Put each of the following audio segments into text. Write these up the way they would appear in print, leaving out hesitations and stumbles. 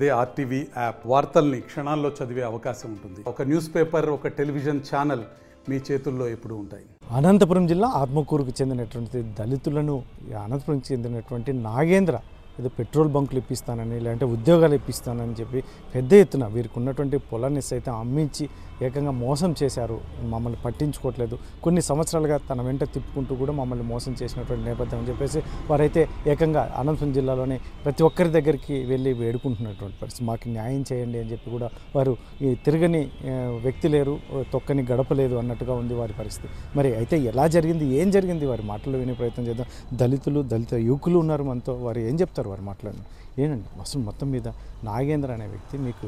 అదే RTV app వార్తల్ని క్షణాల్లో చదివే అవకాశం ఉంటుంది. ఒక న్యూస్ పేపర్, ఒక టెలివిజన్ ఛానల్ మీ చేతుల్లో ఎప్పుడూ ఉంటాయి. అనంతపురం జిల్లా ఆత్మకూరుకు చెందినటువంటి దళితులను అనంతపురంకి చెందినటువంటి నాగేంద్ర ఏదో పెట్రోల్ బంకులు ఇప్పిస్తానని లేదంటే ఉద్యోగాలు ఇప్పిస్తానని చెప్పి పెద్ద ఎత్తున వీరికి ఉన్నటువంటి పొలాన్ని సైతం అమ్మించి ఏకంగా మోసం చేశారు. మమ్మల్ని పట్టించుకోవట్లేదు, కొన్ని సంవత్సరాలుగా తన వెంట తిప్పుకుంటూ కూడా మమ్మల్ని మోసం చేసినటువంటి నేపథ్యం అని చెప్పేసి వారైతే ఏకంగా అనంతపురం జిల్లాలోని ప్రతి ఒక్కరి దగ్గరికి వెళ్ళి వేడుకుంటున్నటువంటి పరిస్థితి. మాకు న్యాయం చేయండి అని చెప్పి కూడా వారు ఈ తిరగని వ్యక్తి లేరు, తొక్కని గడప లేదు అన్నట్టుగా ఉంది వారి పరిస్థితి. మరి అయితే ఎలా జరిగింది, ఏం జరిగింది వారి మాటల్లో వినే ప్రయత్నం చేద్దాం. దళిత యువకులు ఉన్నారు మనతో, వారు ఏం చెప్తారు వారి మాట్లాడిన ఏంటండి. అసలు మొత్తం మీద నాగేంద్ర అనే వ్యక్తి మీకు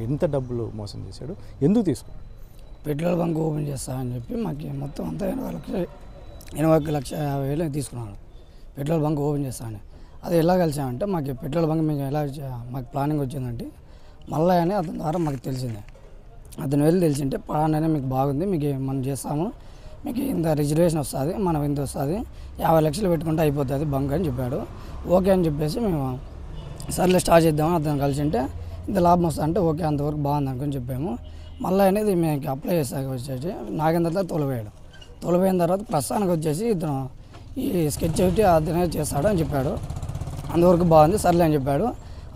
ఎంత డబ్బులు మోసం చేశాడు, ఎందుకు తీసుకున్నాడు? పెట్రోల్ బంక్ ఓపెన్ చేస్తామని చెప్పి మాకు మొత్తం అంతా 81,50,000 తీసుకున్నాను. పెట్రోల్ బంక్ ఓపెన్ చేస్తామని అది ఎలా కలిసామంటే మాకు పెట్రోల్ బంక్ మేము ఎలా మాకు ప్లానింగ్ వచ్చిందంటే మళ్ళీ అని అతని ద్వారా మాకు తెలిసిందే. అతను వెళ్ళి తెలిసింటే ప్లాన్ అనేది మీకు బాగుంది, మీకు మనం చేస్తాము, మీకు ఇంత రిజర్వేషన్ వస్తుంది, మనం ఇంత వస్తుంది, 50 లక్షలు పెట్టుకుంటే అయిపోతుంది బంక్ అని చెప్పాడు. ఓకే అని చెప్పేసి మేము సర్లే స్టార్ట్ చేద్దామని అతను కలిసింటే ఇంత లాభం వస్తుంది అంటే ఓకే అంతవరకు బాగుంది అనుకుని చెప్పాము. మళ్ళీ అనేది మేము అప్లై చేసాక వచ్చేసి నాగేంద్రతో తొలపోయిన తర్వాత ప్రస్తుతానికి వచ్చేసి ఇతను ఈ స్కెచ్ ఒకటి అతనే చేస్తాడు అని చెప్పాడు. అంతవరకు బాగుంది సర్లే అని చెప్పాడు.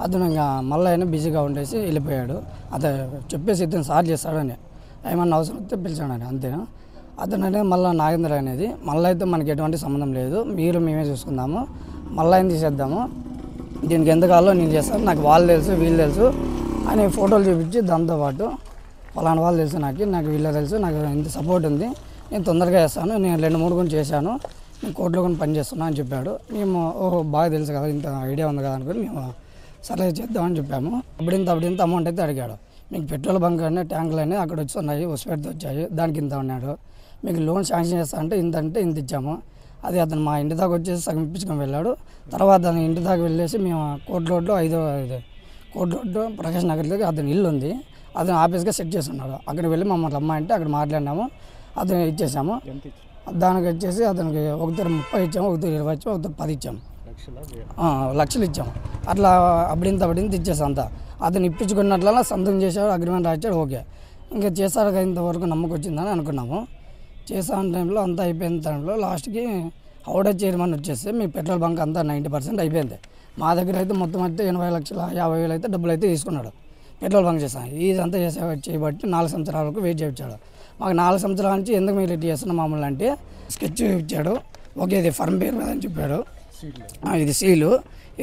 అతను ఇంకా మళ్ళీ అయినా బిజీగా ఉండేసి వెళ్ళిపోయాడు. అతను చెప్పేసి ఇతను సార్ చేస్తాడని ఏమన్నా అవసరం వస్తే పిలిచాడని అంతేనా. అతను అనేది మళ్ళీ నాగేంద్ర అనేది మళ్ళీ అయితే మనకి ఎటువంటి సంబంధం లేదు, మేమే చూసుకుందాము, మళ్ళీ అయినా తీసేద్దాము, దీనికి ఎంత కావాలో నేను చేస్తాను, నాకు వాళ్ళు తెలుసు వీళ్ళు తెలుసు అని ఫోటోలు చూపించి దాంతోపాటు ఫలానా వాళ్ళు తెలుసు, నాకు వీళ్ళు తెలుసు, నాకు ఇంత సపోర్ట్ ఉంది, నేను తొందరగా చేస్తాను, నేను 2-3 కూడా చేశాను, నేను కోర్టులో కూడా పని చేస్తున్నా అని చెప్పాడు. మేము ఓహో బాగా తెలుసు కదా, ఇంత ఐడియా ఉంది కదా అనుకుని మేము సర్లే చేద్దామని చెప్పాము. అప్పుడింత అమౌంట్ అయితే అడిగాడు. మీకు పెట్రోల్ బంక్ అనే ట్యాంకులు అనేవి అక్కడ వచ్చి ఉన్నాయి, వసిపెడితే వచ్చాయి, దానికి ఇంత ఉన్నాడు, మీకు లోన్ శాంక్షన్ చేస్తా అంటే ఇంత ఇచ్చాము. అది అతను మా ఇంటి దాకా వచ్చేసి సగం ఇప్పించుకొని వెళ్ళాడు. తర్వాత అతను ఇంటి దాకా వెళ్ళేసి మేము కోర్టు రోడ్లో కోర్టు రోడ్డు ప్రకాష్ నగర్ దగ్గర అతని ఇల్లు ఉంది, అతను ఆఫీస్గా సెట్ చేస్తున్నాడు. అక్కడికి వెళ్ళి మమ్మల్ని రమ్మంటే అక్కడ మాట్లాడినాము, అతను ఇచ్చేసాము. దానికి వచ్చేసి అతనికి ఒకరు 30 ఇచ్చాము, ఒకరు 20 ఇచ్చాము, ఒకరు 10 ఇచ్చాము, లక్షలు ఇచ్చాము. అట్లా అప్పుడింత ఇచ్చేసాం అంతా. అతను ఇప్పించుకున్నట్ల సంతకం చేశాడు, అగ్రిమెంట్ రాశాడు, ఓకే ఇంకా చేస్తాడు కదా, ఇంతవరకు నమ్మకం వచ్చిందని అనుకున్నాము. చేసే టైంలో అంతా అయిపోయిన టైంలో లాస్ట్కి హౌడా చైర్మన్ వచ్చేస్తే మీ పెట్రోల్ బంక్ అంతా 90% అయిపోయింది. మా దగ్గర అయితే మొత్తం అయితే 80,50,000 అయితే డబ్బులు అయితే తీసుకున్నాడు. పెట్రోల్ బంక్ చేస్తాను ఇదంతా చేయబట్టి 4 సంవత్సరాల వరకు వెయిట్ చేయించాడు. మాకు 4 సంవత్సరాల నుంచి ఎందుకు మీరు ఇట్లా చేస్తున్నాం మామూలు అంటే స్కెచ్ ఇచ్చాడు, ఓకే ఇది ఫర్మ్ పేరు అని చెప్పాడు, ఇది సీలు,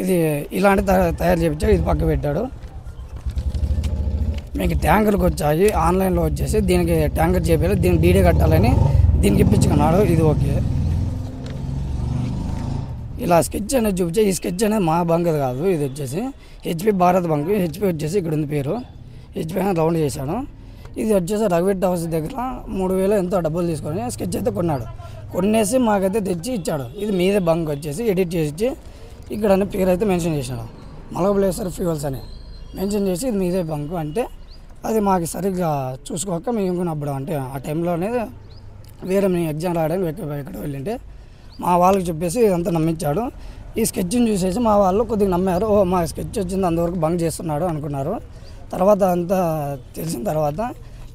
ఇది ఇలాంటి తయారు చేయించాడు, ఇది పక్క పెట్టాడు. మీకు ట్యాంకర్కి వచ్చాయి ఆన్లైన్లో వచ్చేసి దీనికి ట్యాంకర్ చేయాలి, దీనికి డీడీ కట్టాలని దీనికి ఇప్పించుకున్నాడు, ఇది ఓకే. ఇలా స్కెచ్ అనేది చూపించే, ఈ స్కెచ్ అనేది మా బంక్ కాదు, ఇది వచ్చేసి హెచ్పి భారత్ బంక్, హెచ్పి వచ్చేసి ఇక్కడ ఉంది పేరు, హెచ్పి అని రౌండ్ చేశాడు. ఇది వచ్చేసి రఘువీర్ హౌస్ దగ్గర 3,000 ఎంతో డబ్బులు తీసుకొని స్కెచ్ అయితే కొనేసి మాకైతే తెచ్చి ఇచ్చాడు. ఇది మీదే బంక్ వచ్చేసి ఎడిట్ చేసి ఇక్కడ అనే పేరు అయితే మెన్షన్ చేశాడు, మలబలేశ్వర్ ఫ్యూయల్స్ అని మెన్షన్ చేసి ఇది మీదే బంక్ అంటే అది మాకు సరిగ్గా చూసుకోక మేము అప్పుడు అంటే ఆ టైంలోనే వేరే మేము ఎగ్జామ్ రాయడానికి ఎక్కడ వెళ్ళింటే మా వాళ్ళకి చెప్పేసి ఇదంతా నమ్మించాడు. ఈ స్కెచ్ని చూసేసి మా వాళ్ళు కొద్దిగా నమ్మారు, ఓ మా స్కెచ్ వచ్చింది అంతవరకు బంక్ చేస్తున్నాడు అనుకున్నారు. తర్వాత అంతా తెలిసిన తర్వాత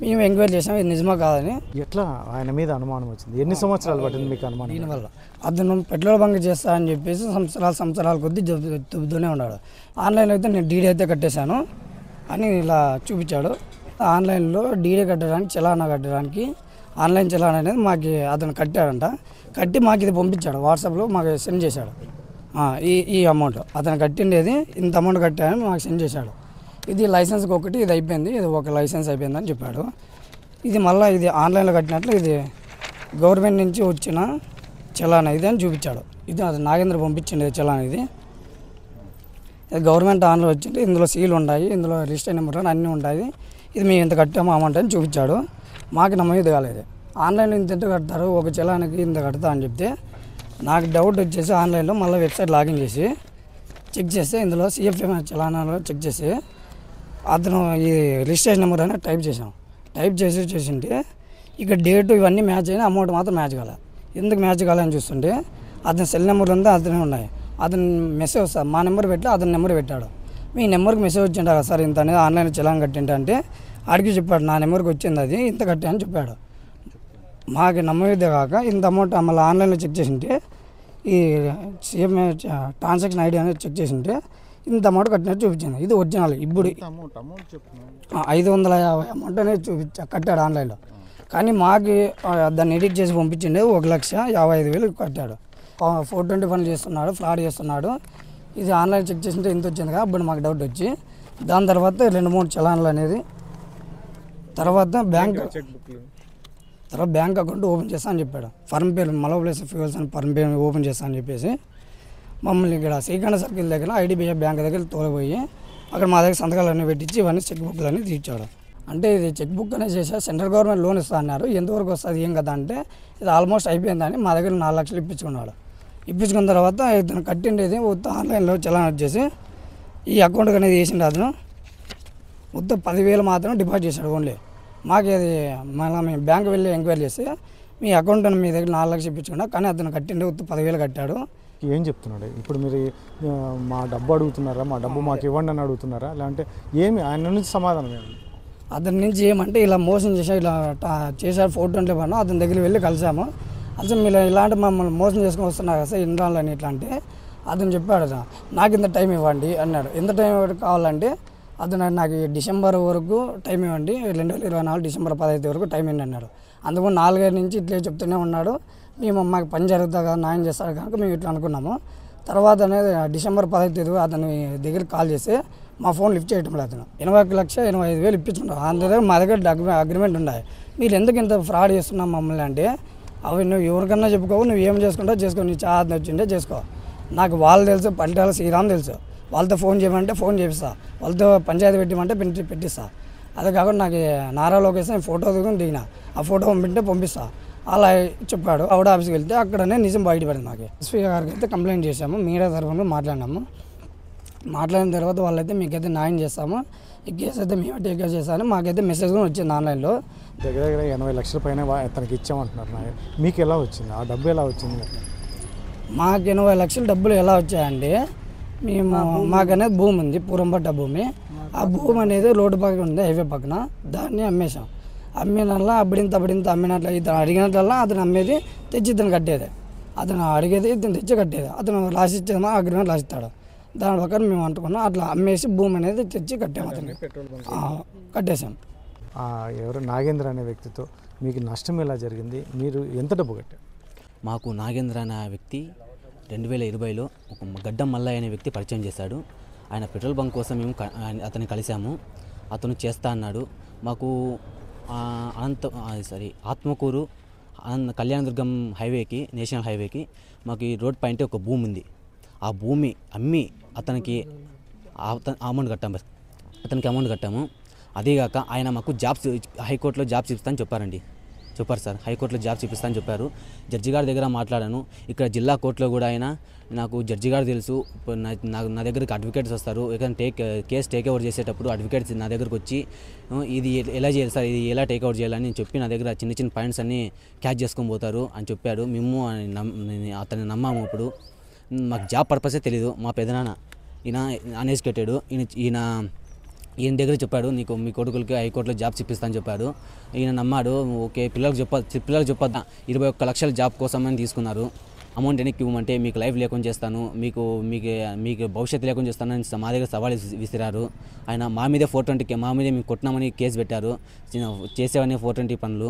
మేము ఎంక్వైరీ చేసాం ఇది నిజమా కాదని. ఎట్లా ఆయన మీద అనుమానం వచ్చింది, ఎన్ని సంవత్సరాలు పట్టింది మీకు అనుమానం? దీనివల్ల అతను పెట్రోల్ బంక్ చేస్తా అని చెప్పేసి సంవత్సరాల కొద్దీ చెబుతూనే ఉన్నాడు. ఆన్లైన్లో అయితే నేను డీడీ అయితే కట్టేశాను అని ఇలా చూపించాడు. ఆన్లైన్లో డీడీ కట్టడానికి చలానా కట్టడానికి ఆన్లైన్ చలానా అనేది మాకు అతను కట్టాడంట, కట్టి మాకు ఇది పంపించాడు, వాట్సాప్లో మాకు సెండ్ చేశాడు. ఈ అమౌంట్ అతను కట్టిండేది ఇంత అమౌంట్ కట్టాడని మాకు సెండ్ చేశాడు. ఇది లైసెన్స్కి ఒకటి ఇది అయిపోయింది, ఇది ఒక లైసెన్స్ అయిపోయిందని చెప్పాడు. ఇది మళ్ళీ ఇది ఆన్లైన్లో కట్టినట్లు ఇది గవర్నమెంట్ నుంచి వచ్చిన చలానా ఇది అని చూపించాడు. ఇది అది నాగేంద్ర పంపించింది చలానా, ఇది గవర్నమెంట్ ఆన్లో వచ్చింది, ఇందులో సీల్ ఉన్నాయి, ఇందులో రిజిస్టర్ నెంబర్ అన్నీ ఉంటాయి, ఇది మేము ఇంత కట్టాము అమౌంట్ అని చూపించాడు. మాకు నమ్మేది కాలేదు, ఆన్లైన్లో ఇంత కడతారు ఒక చలానాకి ఇంత కడతా అని చెప్తే నాకు డౌట్ వచ్చేసి ఆన్లైన్లో మళ్ళీ వెబ్సైట్ లాగిన్ చేసి చెక్ చేస్తే ఇందులో సిఎఫ్ఎం చలానాలో చెక్ చేసి అతను ఈ రిజిస్ట్రేషన్ నెంబర్ అనేది టైప్ చేసింటే ఇక డేటు ఇవన్నీ మ్యాచ్ అయినా అమౌంట్ మాత్రం మ్యాచ్ కాలే. ఎందుకు మ్యాచ్ కాలని చూస్తుంటే అతని సెల్ నెంబర్ ఉందా అతనే ఉన్నాయి, అతను మెసేజ్ వస్తుంది మా నెంబర్ పెట్టి అతని నెంబర్ పెట్టాడు. మీ నెంబర్కి మెసేజ్ వచ్చిండ కదా సార్ ఇంత అనేది ఆన్లైన్ చలాన్ కట్టింట అంటే ఆడికి చెప్పాడు నా నెంబర్కి వచ్చింది అది ఇంత కట్టా అని చెప్పాడు. మాకు నమ్మేదే కాక ఇంత అమౌంట్ మళ్ళీ ఆన్లైన్లో చెక్ చేసింటే ఈ సేమ్ ట్రాన్సాక్షన్ ఐడి అనేది చెక్ చేసింటే ఇంత అమౌంట్ కట్టినట్టు చూపించింది. ఇది ఒరిజినల్. ఇప్పుడు 550 అమౌంట్ అనేది కట్టాడు ఆన్లైన్లో. కానీ మాకు దాన్ని ఎడిట్ చేసి పంపించిండే 1,55,000 కట్టాడు. 420 పనులు చేస్తున్నాడు, ఫ్రాడ్ చేస్తున్నాడు. ఇది ఆన్లైన్ చెక్ చేసింటే ఇంత వచ్చింది కదా, అప్పుడు మాకు డౌట్ వచ్చి దాని తర్వాత 2-3 చలాన్లు అనేది తర్వాత బ్యాంక్ అకౌంట్ ఓపెన్ చేస్తా అని చెప్పాడు. ఫర్మ్ పేరు మలప్లేస్ ఫ్యూల్స్ అని ఫర్మ్ పేరు ఓపెన్ చేస్తా అని చెప్పేసి మమ్మల్ని ఇక్కడ శ్రీకంఠ సర్కిల్ దగ్గర ఐడిబిఐ బ్యాంక్ దగ్గర తోలిపోయి అక్కడ మా దగ్గర సంతకాలు అన్నీ పెట్టించి ఇవన్నీ చెక్ బుక్లు అన్నీ తీర్చాడు. అంటే ఇది చెక్ బుక్ అనేది చేసా సెంట్రల్ గవర్నమెంట్ లోన్ ఇస్తా అన్నారు. ఎంతవరకు వస్తుంది ఏం కదా అంటే ఇది ఆల్మోస్ట్ అయిపోయిందని మా దగ్గర 4 లక్షలు ఇప్పించుకున్నాడు. ఇప్పించుకున్న తర్వాత ఇతను కట్టిండేది ఆన్లైన్లో చలాన్ వచ్చేసి ఈ అకౌంట్ అనేది వేసిండు. అతను 10,000 మాత్రం డిపాజిట్ చేశాడు ఓన్లీ. మాకు అది మళ్ళీ మేము బ్యాంక్ వెళ్ళి ఎంక్వైరీ చేస్తే మీ అకౌంట్ అని మీ దగ్గర 4 లక్షలు ఇప్పించుకున్నా, కానీ అతను కట్టిండే 10,000 కట్టాడు. ఏం చెప్తున్నాడు ఇప్పుడు? మీరు మా డబ్బు అడుగుతున్నారా, మా డబ్బు మాకు ఇవ్వండి అని అడుగుతున్నారా, లేదంటే ఏమి ఆయన నుంచి సమాధానం ఏమి? అతని నుంచి ఏమంటే ఇలా మోసం చేసా, ఇలా చేశాడు 420 పన్ను. అతని దగ్గర వెళ్ళి కలిసాము. అసలు మీరు ఇలాంటి మమ్మల్ని మోసం చేసుకొని వస్తున్నారు కదా సార్ ఇన్రాలని ఇట్లా అంటే అతను చెప్పాడు నాకు ఇంత టైం ఇవ్వండి అన్నాడు. ఎంత టైం కావాలంటే అతను నాకు డిసెంబర్ వరకు టైం ఇవ్వండి, 2024 డిసెంబర్ 15 వరకు టైం ఇవ్వండి అన్నాడు. అందుకు 4 నుంచి ఇట్లే చెప్తూనే ఉన్నాడు. మేము మాకు పని జరుగుతా కదా న్యాయం చేస్తాడు కనుక మేము ఇట్లా అనుకున్నాము. తర్వాత అనేది డిసెంబర్ 15 అతని దగ్గర కాల్ చేస్తే మా ఫోన్ లిఫ్ట్ చేయటం లేదు. అతను 1,85,000 ఇప్పించుకుంటారు. అందులో మా దగ్గర అగ్రిమెంట్ ఉన్నాయి. మీరు ఎందుకు ఇంత ఫ్రాడ్ చేస్తున్నాం మమ్మల్ని అంటే అవి నువ్వు ఎవరికన్నా చెప్పుకోవు, నువ్వు ఏం చేసుకుంటావు చేసుకో, నీ చాలా వచ్చిండే చేసుకో. నాకు వాళ్ళు తెలుసు, పంటాల శ్రీరామ్ తెలుసు. వాళ్ళతో ఫోన్ చేయమంటే ఫోన్ చేపిస్తా, వాళ్ళతో పంచాయతీ పెట్టిమంటే పెట్టిస్తా. అదే కాకుండా నాకు నారా లోకేష్ ఫోటో దిగిన ఆ ఫోటో పంపిస్తా అలా చెప్పాడు. ఆవిడ ఆఫీస్కి వెళ్తే అక్కడనే నిజం బయటపడింది. మాకు ఎస్పీ గారికి అయితే కంప్లైంట్ చేసాము, మీడియా తరఫున మాట్లాడినాము. మాట్లాడిన తర్వాత వాళ్ళైతే మీకైతే న్యాయం చేస్తాము, ఈ కేసు అయితే మేము టేక్ చేస్తామని మాకైతే మెసేజ్ కూడా వచ్చింది ఆన్లైన్లో. దగ్గర 80 లక్షల పైన తనకి ఇచ్చామంటున్నారు. మీకు ఎలా వచ్చింది ఆ డబ్బు? ఎలా వచ్చింది? మాకు 80 లక్షల డబ్బులు ఎలా వచ్చాయంటే మాకనేది భూమి ఉంది, పూరంపట్ట భూమి. ఆ భూమి అనేది రోడ్డు పక్కన ఉంది, హైవే పక్కన. దాన్ని అమ్మేశాం. అమ్మినల్లా అప్పుడింత అమ్మినట్ల ఇతను అడిగినట్లల్లా అతను అమ్మేది తెచ్చి ఇతను కట్టేది. అతను అడిగేది ఇతను తెచ్చి కట్టేది. అతను రాసిచ్చేమో అగ్రిమెంట్ రాసిస్తాడు. దాని ప్రకారం మేము అంటుకున్నాం. అట్లా అమ్మేసి భూమి అనేది తెచ్చి కట్టాము. అతను కట్టేశాం. ఎవరు నాగేంద్ర అనే వ్యక్తితో మీకు నష్టం ఎలా జరిగింది? మీరు ఎంత డబ్బు కట్టారు? మాకు నాగేంద్ర అనే వ్యక్తి 2020లో ఒక గడ్డం మల్లయ్య అనే వ్యక్తి పరిచయం చేశాడు. ఆయన పెట్రోల్ బంక్ కోసం మేము అతన్ని కలిసాము. అతను చేస్తా అన్నాడు. మాకు ఆత్మకూరు కళ్యాణదుర్గం హైవేకి, నేషనల్ హైవేకి మాకు ఈ రోడ్ పాయింట్ ఒక భూమి ఉంది. ఆ భూమి అమ్మి అతనికి అమౌంట్ కట్టాము. అదేగాక ఆయన మాకు జాబ్స్ హైకోర్టులో జాబ్స్ ఇస్తానని చెప్పారు సార్. హైకోర్టులో జాబ్స్ ఇప్పిస్తానని చెప్పారు. జడ్జి గారి దగ్గర మాట్లాడాను. ఇక్కడ జిల్లా కోర్టులో కూడా ఆయన నాకు జడ్జి గారు తెలుసు, నా దగ్గరికి అడ్వకేట్స్ వస్తారు. కేసు టేక్ ఓవర్ చేసేటప్పుడు అడ్వకేట్స్ నా దగ్గరకు వచ్చి ఇది ఎలా చేయాలి సార్, ఇది ఎలా టేక్ ఓవర్ చేయాలని నేను చెప్పి నా దగ్గర చిన్న పాయింట్స్ అన్నీ క్యాచ్ చేసుకొని పోతారు అని చెప్పాడు. మేము అతన్ని నమ్మాము. ఇప్పుడు మాకు జాబ్ పర్పసే తెలీదు. మా పెదనాన్న ఈయన అన్ఎడ్యుకేటెడ్, ఈయన దగ్గర చెప్పాడు నీకు మీ కొడుకులకి హైకోర్టులో జాబ్స్ ఇప్పిస్తానని చెప్పాడు. ఈయన నమ్మాడు. ఓకే పిల్లలకు చెప్పొద్దా 21 లక్షల జాబ్ కోసం అని తీసుకున్నారు. అమౌంట్ వెనక్కి ఇవ్వమంటే మీకు లైఫ్ లేకుండా చేస్తాను, మీకు భవిష్యత్తు లేకుండా చేస్తాను అని మా దగ్గర సవాల్ విసిరారు. ఆయన మా మీదే 420 మా మీదే మేము కొట్టినామని కేసు పెట్టారు. చేసేవన్నీ 420 పనులు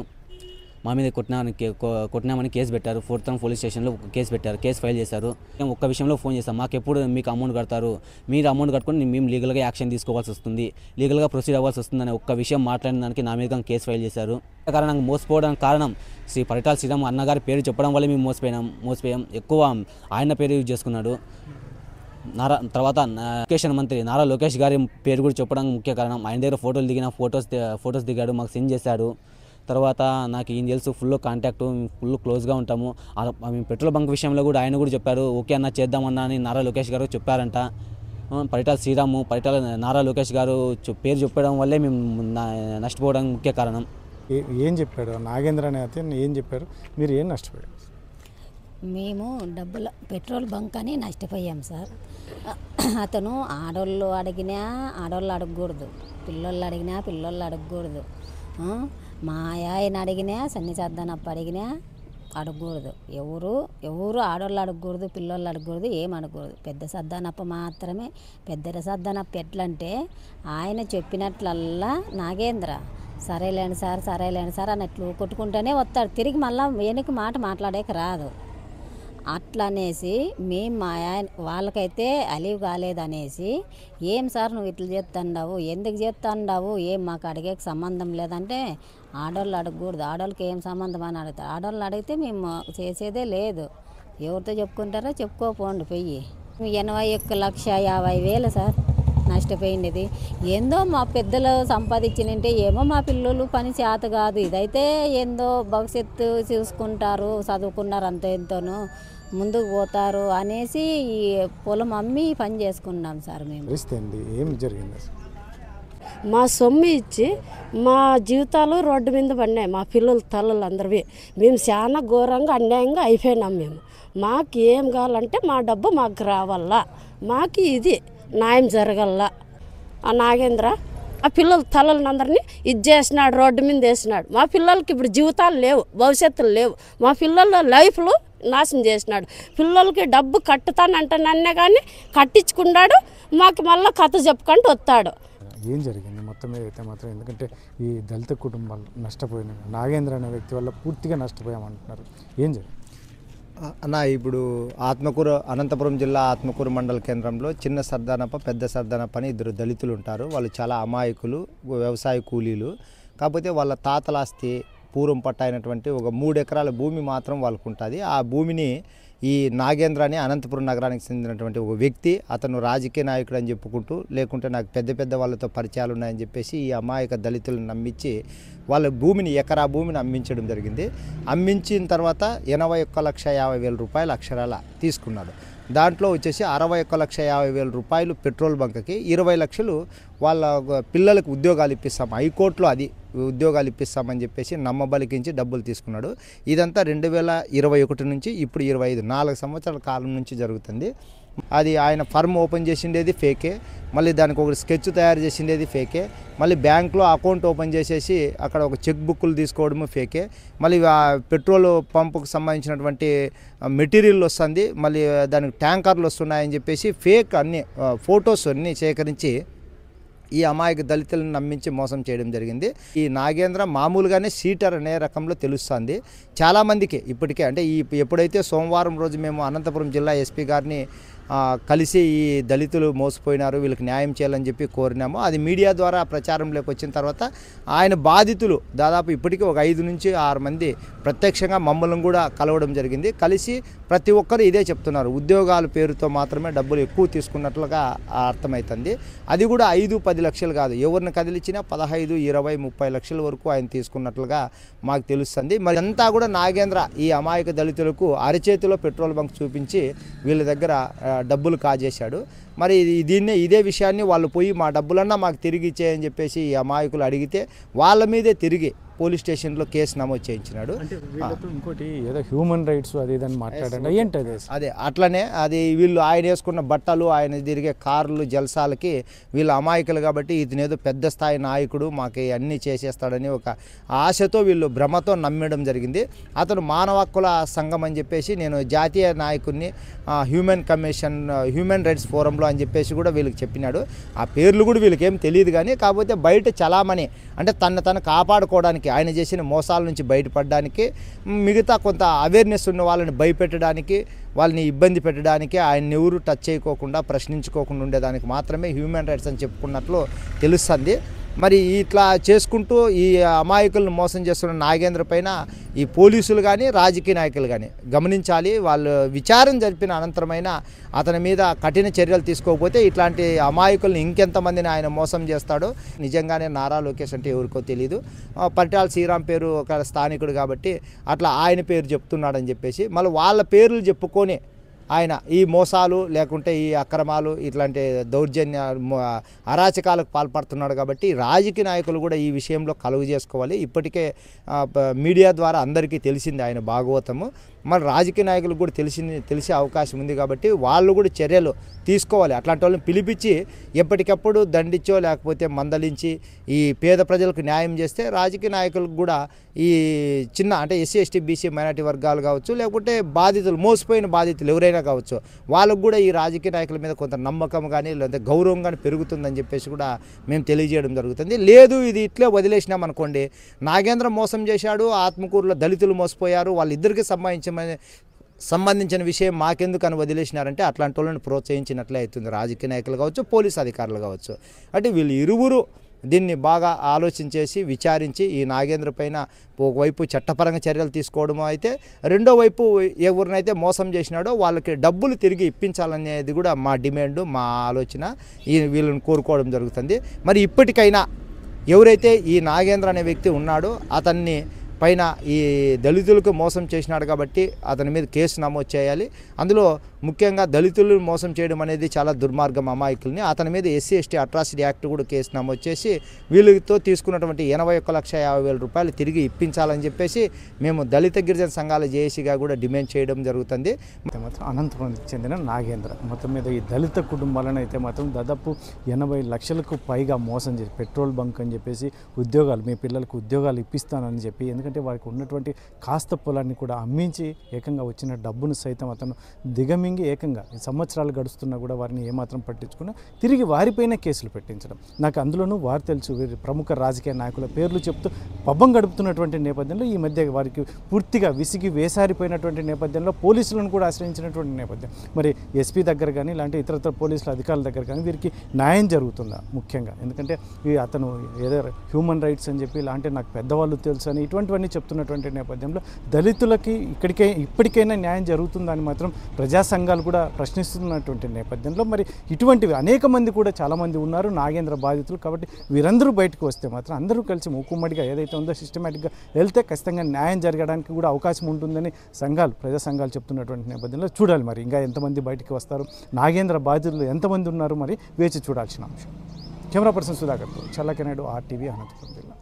మా మీద కొట్టినామని కేసు పెట్టారు. 4th టౌన్ పోలీస్ స్టేషన్లో కేసు పెట్టారు. కేసు ఫైల్ చేశారు. మేము ఒక్క విషయంలో ఫోన్ చేస్తాం, మాకెప్పుడు మీకు అమౌంట్ కడతారు, మీరు అమౌంట్ కట్టుకొని మేము లీగల్గా యాక్షన్ తీసుకోవాల్సి వస్తుంది, లీగల్గా ప్రొసీడ్ అవ్వాల్సి వస్తుంది అనే ఒక్క విషయం మాట్లాడిన దానికి నా మీద కేసు ఫైల్ చేశారు. కారణంగా మోసపోవడానికి కారణం శ్రీ పరిటాల శ్రీరామ్ అన్నగారి పేరు చెప్పడం వల్ల మేము మోసపోయాం. ఎక్కువ ఆయన పేరు యూజ్ చేసుకున్నాడు. తర్వాత ఎడ్యుకేషన్ మంత్రి నారా లోకేష్ గారి పేరు కూడా చెప్పడం ముఖ్య కారణం. ఆయన దగ్గర ఫొటోస్ దిగాడు, మాకు సెండ్ చేశాడు. తర్వాత నాకు ఈయన తెలుసు, ఫుల్ కాంటాక్ట్, ఫుల్ క్లోజ్గా ఉంటాము. మేము పెట్రోల్ బంక్ విషయంలో కూడా ఆయన కూడా చెప్పారు ఓకే అన్న చేద్దామన్నా అని నారా లోకేష్ గారు చెప్పారంట. పరిటాల శ్రీరాము, నారా లోకేష్ గారు పేరు చెప్పడం వల్లే మేము నష్టపోవడానికి ముఖ్య కారణం. ఏం చెప్పాడు నాగేంద్ర అనే అతను? ఏం చెప్పారు? మీరు ఏం నష్టపోయారు? మేము పెట్రోల్ బంక్ అని నష్టపోయాం సార్. అతను ఆడోళ్ళు అడిగినా ఆడోళ్ళు అడగకూడదు, పిల్లోళ్ళు అడిగినా పిల్లోళ్ళు అడగకూడదు, మా ఆయన అడిగినా సన్ని సర్దానప్ప అడిగినా అడగకూడదు. ఎవరు ఆడోళ్ళు అడగకూడదు, పిల్లోళ్ళు అడగకూడదు, ఏం అడగకూడదు. పెద్ద సర్దానప్ప మాత్రమే. పెద్ద సర్దానప్ప ఎట్లంటే ఆయన చెప్పినట్లల్లా నాగేంద్ర సరేలేండి సార్ అన్నట్లు కొట్టుకుంటూనే వస్తాడు. తిరిగి మళ్ళీ వెనక్కి మాట మాట్లాడేకి రాదు. అట్లా అనేసి మేము మా ఆయన వాళ్ళకైతే అలీవ్ కాలేదనేసి, ఏం సార్ నువ్వు ఇట్లా చేస్తుండవు, ఎందుకు చేస్తుండవు, ఏం మాకు అడిగే సంబంధం లేదంటే, ఆడోళ్ళు అడగకూడదు, ఆడోళ్ళకి ఏం సంబంధం అని అడుగుతారు. ఆడోళ్ళు అడిగితే మేము చేసేదే లేదు, ఎవరితో చెప్పుకుంటారో చెప్పుకోపోండి పోయి. 81,50,000 సార్ నష్టపోయింది. ఏందో మా పెద్దలు సంపాదించినంటే ఏమో మా పిల్లలు పని చేత కాదు, ఇదైతే ఏందో భవిష్యత్తు చూసుకుంటారు, చదువుకున్నారు అంతో ఎంతోనూ ముందుకు పోతారు అనేసి ఈ పొలం అమ్మి పని చేసుకున్నాం సార్. మేము ఏం జరిగింది? మా సొమ్ము ఇచ్చి మా జీవితాలు రోడ్డు మీద పడినాయి, మా పిల్లల తల్లులు అందరివి. మేము చాలా ఘోరంగా అన్యాయంగా అయిపోయినాం. మాకు ఏం కావాలంటే మా డబ్బు మాకు రావాలా, మాకు ఇది న్యాయం జరగల్లా. ఆ నాగేంద్ర ఆ పిల్లల తల్లులందరినీ ఇది చేసినాడు, రోడ్డు మీద వేసినాడు. మా పిల్లలకి ఇప్పుడు జీవితాలు లేవు, భవిష్యత్తులు లేవు, మా పిల్లల లైఫ్లు నాశనం చేసినాడు. పిల్లలకి డబ్బు కట్టుతానంటే కానీ కట్టించుకున్నాడు, మాకు మళ్ళీ కథ చెప్పుకుంటూ వస్తాడు. ఏం జరిగింది మొత్తం మీద అయితే మాత్రం? ఎందుకంటే ఈ దళిత కుటుంబాలు నష్టపోయినాయి, నాగేంద్ర అనే వ్యక్తి వల్ల పూర్తిగా నష్టపోయామంటున్నారు. ఏం జరిగింది అన్న? ఇప్పుడు అనంతపురం జిల్లా ఆత్మకూరు మండల కేంద్రంలో చిన్న సర్దానప్ప, పెద్ద సర్దానప్ప అని 2 దళితులు ఉంటారు. వాళ్ళు చాలా అమాయకులు, వ్యవసాయ కూలీలు. కాకపోతే వాళ్ళ తాతలాస్తి పూర్వం పట్ట అయినటువంటి ఒక 3 ఎకరాల భూమి మాత్రం వాళ్ళకు ఉంటుంది. ఆ భూమిని ఈ నాగేంద్ర అని అనంతపురం నగరానికి చెందినటువంటి ఒక వ్యక్తి, అతను రాజకీయ నాయకుడు అని చెప్పుకుంటూ, లేకుంటే నాకు పెద్ద వాళ్ళతో పరిచయాలు ఉన్నాయని చెప్పేసి ఈ అమాయక దళితులను నమ్మించి వాళ్ళ భూమిని, ఎకరా భూమిని అమ్మించడం జరిగింది. అమ్మించిన తర్వాత 81,50,000 రూపాయలు అక్షరాల తీసుకున్నాడు. దాంట్లో వచ్చేసి 61,50,000 రూపాయలు పెట్రోల్ బంక్కి, 20 లక్షలు వాళ్ళ పిల్లలకు ఉద్యోగాలు ఇప్పిస్తాం, హైకోర్టులో అది ఉద్యోగాలు ఇప్పిస్తామని చెప్పేసి నమ్మబలికించి డబ్బులు తీసుకున్నాడు. ఇదంతా 2021 నుంచి ఇప్పుడు 25 4 సంవత్సరాల కాలం నుంచి జరుగుతుంది. అది ఆయన ఫర్మ్ ఓపెన్ చేసిండేది ఫేకే, మళ్ళీ దానికి ఒక స్కెచ్ తయారు చేసిండేది ఫేకే, మళ్ళీ బ్యాంక్లో అకౌంట్ ఓపెన్ చేసేసి అక్కడ ఒక చెక్ బుక్లు తీసుకోవడము ఫేకే, మళ్ళీ పెట్రోల్ పంపుకు సంబంధించినటువంటి మెటీరియల్ వస్తుంది, మళ్ళీ దానికి ట్యాంకర్లు వస్తున్నాయని చెప్పేసి ఫేక్ అన్ని ఫొటోస్ అన్నీ సేకరించి ఈ అమాయక దళితులను నమ్మించి మోసం చేయడం జరిగింది. ఈ నాగేంద్ర మామూలుగానే సీటర్ అనే రకంలో తెలుస్తుంది చాలామందికి ఇప్పటికే. అంటే ఎప్పుడైతే సోమవారం రోజు మేము అనంతపురం జిల్లా ఎస్పీ గారిని కలిసి ఈ దళితులు మోసపోయినారు, వీళ్ళకి న్యాయం చేయాలని చెప్పి కోరినాము. అది మీడియా ద్వారా ప్రచారంలోకి వచ్చిన తర్వాత ఆయన బాధితులు దాదాపు ఇప్పటికీ ఒక 5 నుంచి 6 మంది ప్రత్యక్షంగా మమ్మల్ని కూడా కలవడం జరిగింది. కలిసి ప్రతి ఒక్కరు ఇదే చెప్తున్నారు, ఉద్యోగాల పేరుతో మాత్రమే డబ్బులు ఎక్కువ తీసుకున్నట్లుగా అర్థమవుతుంది. అది కూడా 5-10 లక్షలు కాదు, ఎవరిని కదిలిచ్చినా 15, 20, 30 లక్షల వరకు ఆయన తీసుకున్నట్లుగా మాకు తెలుస్తుంది. మరి అంతా కూడా నాగేంద్ర ఈ అమాయక దళితులకు అరచేతిలో పెట్రోల్ బంక్ చూపించి వీళ్ళ దగ్గర డబ్బులు కాజేశాడు. మరి ఇదే విషయాన్ని వాళ్ళు పోయి మా డబ్బులన్నా మాకు తిరిగి ఇచ్చేయని చెప్పేసి ఈ అమాయకులు అడిగితే వాళ్ళ మీదే తిరిగి పోలీస్ స్టేషన్లో కేసు నమోదు చేయించినాడు. ఇంకోటి ఏదో హ్యూమన్ రైట్స్ అది ఇదని మాట్లాడండి, ఏంటది? అదే అట్లనే అది వీళ్ళు ఆయన వేసుకున్న బట్టలు, ఆయన తిరిగే కార్లు, జల్సాలకి వీళ్ళు అమాయకులు కాబట్టి ఇతను ఏదో పెద్ద స్థాయి నాయకుడు, మాకు అన్నీ చేసేస్తాడని ఒక ఆశతో వీళ్ళు భ్రమతో నమ్మడం జరిగింది. అతను మానవ హక్కుల సంఘం అని చెప్పేసి, నేను జాతీయ నాయకుడిని హ్యూమన్ రైట్స్ ఫోరంలో అని చెప్పేసి కూడా వీళ్ళకి చెప్పినాడు. ఆ పేర్లు కూడా వీళ్ళకి ఏం తెలియదు కానీ, కాకపోతే బయట చలామణి అంటే తను కాపాడుకోవడానికి, ఆయన చేసిన మోసాల నుంచి బయటపడడానికి, మిగతా కొంత అవేర్నెస్ ఉన్న వాళ్ళని భయపెట్టడానికి, వాళ్ళని ఇబ్బంది పెట్టడానికి, ఆయన ఎవరు టచ్ చేయకోకుండా ప్రశ్నించుకోకుండా ఉండేదానికి మాత్రమే హ్యూమన్ రైట్స్ అని చెప్పుకున్నట్లు తెలుస్తుంది. మరి ఇట్లా చేసుకుంటూ ఈ అమాయకులను మోసం చేస్తున్న నాగేంద్ర పైన ఈ పోలీసులు కానీ రాజకీయ నాయకులు కానీ గమనించాలి. వాళ్ళు విచారణ జరిపిన అనంతరమైన అతని మీద కఠిన చర్యలు తీసుకోకపోతే ఇట్లాంటి అమాయకులను ఇంకెంతమందిని ఆయన మోసం చేస్తాడో. నిజంగానే నారా లోకేష్ అంటే ఎవరికో తెలియదు, పరిటాల శ్రీరామ్ పేరు ఒక స్థానికుడు కాబట్టి అట్లా ఆయన పేరు చెప్తున్నాడని చెప్పేసి మళ్ళీ వాళ్ళ పేర్లు చెప్పుకొని ఆయన ఈ మోసాలు లేకుంటే ఈ అక్రమాలు ఇట్లాంటి దౌర్జన్య అరాచకాలకు పాల్పడుతున్నాడు. కాబట్టి రాజకీయ నాయకులు కూడా ఈ విషయంలో కలుగు చేసుకోవాలి. ఇప్పటికే మీడియా ద్వారా అందరికీ తెలిసింది ఆయన భాగవతము. మరి రాజకీయ నాయకులకు కూడా తెలిసే అవకాశం ఉంది. కాబట్టి వాళ్ళు కూడా చర్యలు తీసుకోవాలి. అట్లాంటి వాళ్ళని పిలిపించి ఎప్పటికప్పుడు దండించో లేకపోతే మందలించి ఈ పేద ప్రజలకు న్యాయం చేస్తే రాజకీయ నాయకులకు కూడా ఈ చిన్న అంటే ఎస్సీ ఎస్టీ బీసీ మైనార్టీ వర్గాలు కావచ్చు, లేకుంటే బాధితులు మోసపోయిన బాధితులు ఎవరైనా కావచ్చు, వాళ్ళకు కూడా ఈ రాజకీయ నాయకుల మీద కొంత నమ్మకం కానీ లేదంటే గౌరవం కానీ పెరుగుతుందని చెప్పేసి కూడా మేము తెలియజేయడం జరుగుతుంది. లేదు ఇది ఇట్లే వదిలేసినాం అనుకోండి, నాగేంద్ర మోసం చేశాడు, ఆత్మకూరులో దళితులు మోసపోయారు, వాళ్ళిద్దరికీ సంబంధించిన విషయం మాకెందుకు అని వదిలేసినారంటే అట్లాంటి వాళ్ళని ప్రోత్సహించినట్లే అవుతుంది. రాజకీయ నాయకులు కావచ్చు, పోలీసు అధికారులు కావచ్చు. అంటే వీళ్ళు ఇరువురు దీన్ని బాగా ఆలోచించేసి విచారించి ఈ నాగేంద్ర పైన ఒకవైపు చట్టపరంగా చర్యలు తీసుకోవడం అయితే, రెండో వైపు ఎవరినైతే మోసం చేసినాడో వాళ్ళకి డబ్బులు తిరిగి ఇప్పించాలనేది కూడా మా డిమాండ్, మా ఆలోచన. వీళ్ళని కోరుకోవడం జరుగుతుంది. మరి ఇప్పటికైనా ఎవరైతే ఈ నాగేంద్ర అనే వ్యక్తి ఉన్నాడో అతన్ని పైన ఈ దళితులకు మోసం చేసినాడు కాబట్టి అతని మీద కేసు నమోదు చేయాలి. అందులో ముఖ్యంగా దళితులను మోసం చేయడం అనేది చాలా దుర్మార్గం, అమాయకుల్ని. అతని మీద ఎస్సీ ఎస్టీ అట్రాసిటీ యాక్ట్ కూడా కేసు నమోదు చేసి వీళ్ళతో తీసుకున్నటువంటి 81,50,000 రూపాయలు తిరిగి ఇప్పించాలని చెప్పేసి మేము దళిత గిరిజన సంఘాల జేఏసీగా కూడా డిమాండ్ చేయడం జరుగుతుంది. మాత్రం అనంతపురంకి చెందిన నాగేంద్ర మొత్తం మీద ఈ దళిత కుటుంబాలను అయితే మాత్రం దాదాపు 80 లక్షలకు పైగా మోసం చేసి పెట్రోల్ బంక్ అని చెప్పేసి ఉద్యోగాలు, మీ పిల్లలకు ఉద్యోగాలు ఇప్పిస్తానని చెప్పి, ఎందుకంటే వారికి ఉన్నటువంటి కాస్త పొలాన్ని కూడా అమ్మించి ఏకంగా వచ్చిన డబ్బును సైతం అతను దిగమింగి ఏకంగా సంవత్సరాలు గడుస్తున్నా కూడా వారిని ఏమాత్రం పట్టించుకుని తిరిగి వారిపైన కేసులు పెట్టించడం. నాకు అందులోనూ వారు తెలుసు, వీరి ప్రముఖ రాజకీయ నాయకుల పేర్లు చెప్తూ పబ్బం గడుపుతున్నటువంటి నేపథ్యంలో ఈ మధ్య వారికి పూర్తిగా విసిగి వేసారిపోయినటువంటి నేపథ్యంలో పోలీసులను కూడా ఆశ్రయించినటువంటి నేపథ్యం. మరి ఎస్పీ దగ్గర కానీ ఇలాంటి ఇతరత్ర పోలీసుల అధికారుల దగ్గర కానీ వీరికి న్యాయం జరుగుతుందా ముఖ్యంగా? ఎందుకంటే అతను ఏదో హ్యూమన్ రైట్స్ అని చెప్పి ఇలాంటి నాకు పెద్దవాళ్ళు తెలుసు అని ఇటువంటివన్నీ చెప్తున్నటువంటి నేపథ్యంలో దళితులకి ఇప్పటికైనా న్యాయం జరుగుతుందని మాత్రం ప్రజా సంఘాలు కూడా ప్రశ్నిస్తున్నటువంటి నేపథ్యంలో మరి ఇటువంటివి అనేక మంది కూడా చాలామంది ఉన్నారు నాగేంద్ర బాధితులు. కాబట్టి వీరందరూ బయటకు వస్తే మాత్రం అందరూ కలిసి మూకుమ్మడిగా ఏదైతే ఉందో సిస్టమేటిక్గా వెళ్తే ఖచ్చితంగా న్యాయం జరగడానికి కూడా అవకాశం ఉంటుందని ప్రజా సంఘాలు చెప్తున్నటువంటి నేపథ్యంలో చూడాలి మరి ఇంకా ఎంతమంది బయటికి వస్తారు, నాగేంద్ర బాధితులు ఎంతమంది ఉన్నారు మరి వేచి చూడాల్సిన అంశం. కెమెరా పర్సన్ సుధాకర్తో చల్లకెనాడు RTV అనంతపురం జిల్లా.